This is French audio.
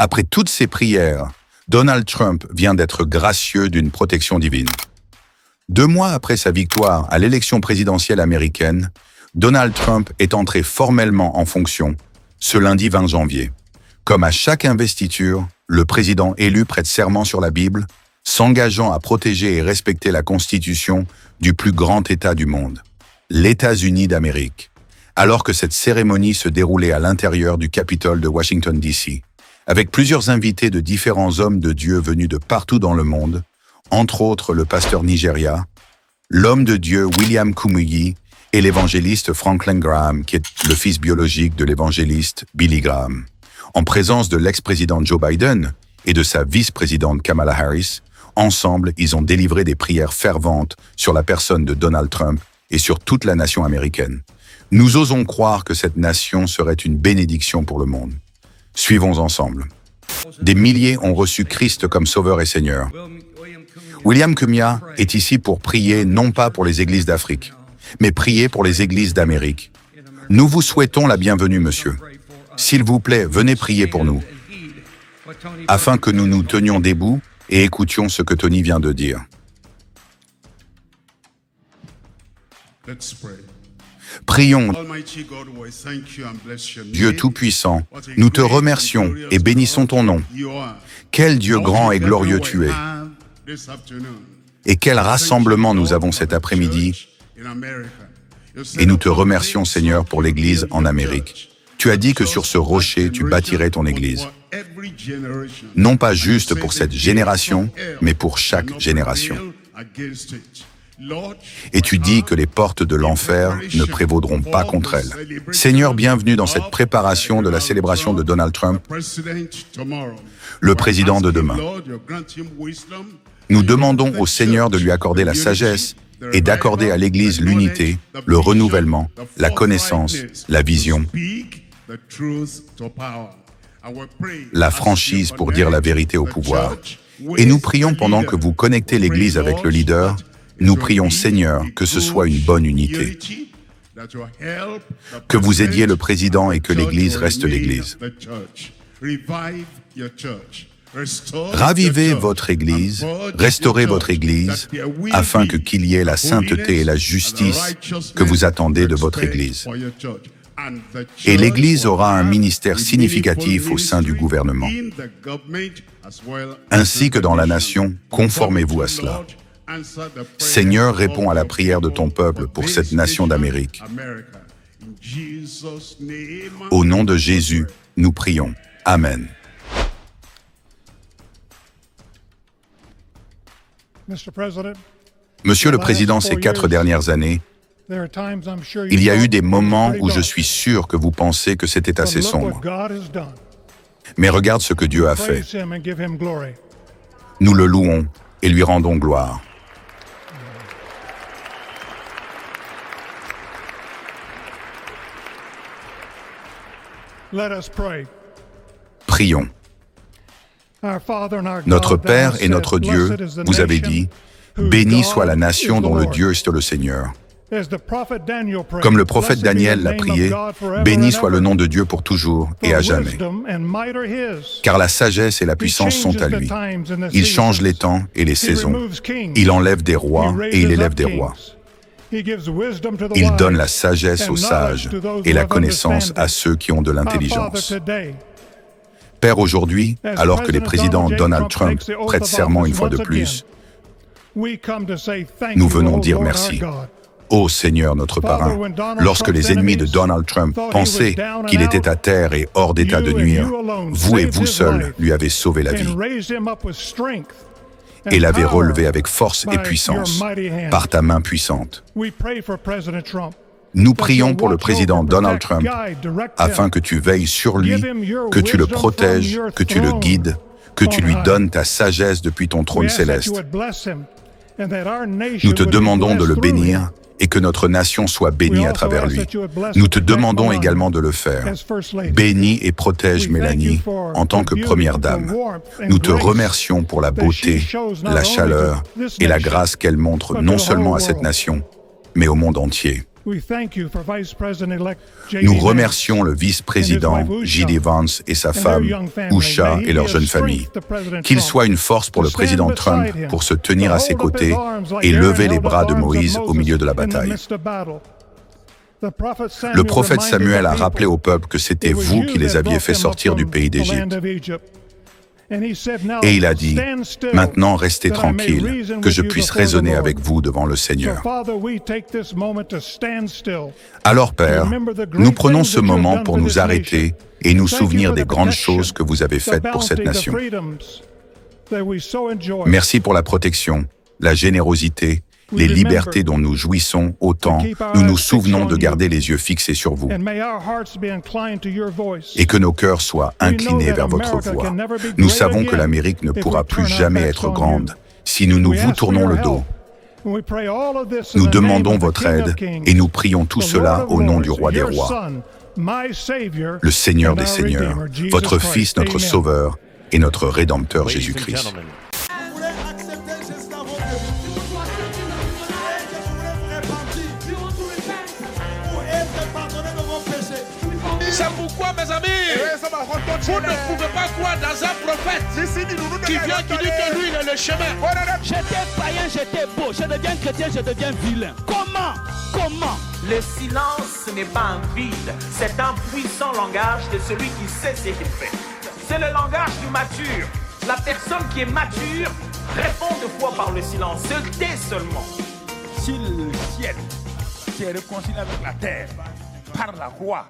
Après toutes ces prières, Donald Trump vient d'être gracieux d'une protection divine. 2 mois après sa victoire à l'élection présidentielle américaine, Donald Trump est entré formellement en fonction ce lundi 20 janvier. Comme à chaque investiture, le président élu prête serment sur la Bible, s'engageant à protéger et respecter la Constitution du plus grand État du monde, les États-Unis d'Amérique, alors que cette cérémonie se déroulait à l'intérieur du Capitole de Washington, D.C., avec plusieurs invités de différents hommes de Dieu venus de partout dans le monde, entre autres le pasteur Nigeria, l'homme de Dieu William Kumuyi et l'évangéliste Franklin Graham, qui est le fils biologique de l'évangéliste Billy Graham. En présence de l'ex-président Joe Biden et de sa vice-présidente Kamala Harris, ensemble, ils ont délivré des prières ferventes sur la personne de Donald Trump et sur toute la nation américaine. Nous osons croire que cette nation serait une bénédiction pour le monde. Suivons ensemble. Des milliers ont reçu Christ comme Sauveur et Seigneur. William Kumuyi est ici pour prier non pas pour les églises d'Afrique, mais prier pour les églises d'Amérique. Nous vous souhaitons la bienvenue, monsieur. S'il vous plaît, venez prier pour nous, afin que nous nous tenions debout et écoutions ce que Tony vient de dire. Prions. Dieu Tout-Puissant, nous te remercions et bénissons ton nom. Quel Dieu grand et glorieux tu es. Et quel rassemblement nous avons cet après-midi. Et nous te remercions, Seigneur, pour l'Église en Amérique. Tu as dit que sur ce rocher, tu bâtirais ton Église. Non pas juste pour cette génération, mais pour chaque génération. Et tu dis que les portes de l'enfer ne prévaudront pas contre elle. Seigneur, bienvenue dans cette préparation de la célébration de Donald Trump, le président de demain. Nous demandons au Seigneur de lui accorder la sagesse et d'accorder à l'Église l'unité, le renouvellement, la connaissance, la vision, la franchise pour dire la vérité au pouvoir. Et nous prions pendant que vous connectez l'Église avec le leader, nous prions Seigneur que ce soit une bonne unité, que vous aidiez le président et que l'Église reste l'Église. Ravivez votre Église, restaurez votre Église, afin qu'il y ait la sainteté et la justice que vous attendez de votre Église. Et l'Église aura un ministère significatif au sein du gouvernement. Ainsi que dans la nation, conformez-vous à cela. Seigneur, réponds à la prière de ton peuple pour cette nation d'Amérique. Au nom de Jésus, nous prions. Amen. Monsieur le Président, ces 4 dernières années, il y a eu des moments où je suis sûr que vous pensez que c'était assez sombre. Mais regarde ce que Dieu a fait. Nous le louons et lui rendons gloire. Prions. Notre Père et notre Dieu, vous avez dit, béni soit la nation dont le Dieu est le Seigneur. Comme le prophète Daniel l'a prié, béni soit le nom de Dieu pour toujours et à jamais. Car la sagesse et la puissance sont à lui. Il change les temps et les saisons. Il enlève des rois et il élève des rois. Il donne la sagesse aux sages et la connaissance à ceux qui ont de l'intelligence. Père, aujourd'hui, alors que les présidents Donald Trump prêtent serment une fois de plus, nous venons dire merci. Ô Seigneur, notre parrain, lorsque les ennemis de Donald Trump pensaient qu'il était à terre et hors d'état de nuire, vous et vous seuls lui avez sauvé la vie et l'avez relevé avec force et puissance par ta main puissante. Nous prions pour le président Donald Trump afin que tu veilles sur lui, que tu le protèges, que tu le guides, que tu lui donnes ta sagesse depuis ton trône céleste. Nous te demandons de le bénir et que notre nation soit bénie à travers lui. Nous te demandons également de le faire. Bénis et protège Mélanie en tant que première dame. Nous te remercions pour la beauté, la chaleur et la grâce qu'elle montre non seulement à cette nation, mais au monde entier. Nous remercions le vice-président J.D. Vance et sa femme, Usha, et leur jeune famille. Qu'il soit une force pour le président Trump pour se tenir à ses côtés et lever les bras de Moïse au milieu de la bataille. Le prophète Samuel a rappelé au peuple que c'était vous qui les aviez fait sortir du pays d'Égypte. Et il a dit, « Maintenant restez tranquilles, que je puisse raisonner avec vous devant le Seigneur. » Alors, Père, nous prenons ce moment pour nous arrêter et nous souvenir des grandes choses que vous avez faites pour cette nation. Merci pour la protection, la générosité, les libertés dont nous jouissons autant, nous nous souvenons de garder les yeux fixés sur vous et que nos cœurs soient inclinés vers votre voix. Nous savons que l'Amérique ne pourra plus jamais être grande si nous vous tournons le dos. Nous demandons votre aide et nous prions tout cela au nom du Roi des Rois, le Seigneur des Seigneurs, votre Fils, notre Sauveur et notre Rédempteur Jésus-Christ. C'est pourquoi, mes amis, vous ne pouvez pas croire dans un prophète qui vient qui dit que lui, il est le chemin. J'étais païen, j'étais beau. Je deviens chrétien, je deviens vilain. Comment? Le silence, ce n'est pas un vide, c'est un puissant langage de celui qui sait ce qu'il fait. C'est le langage du mature. La personne qui est mature répond deux fois par le silence, se tait seulement. Si le ciel s'est réconcilié avec la terre par la croix,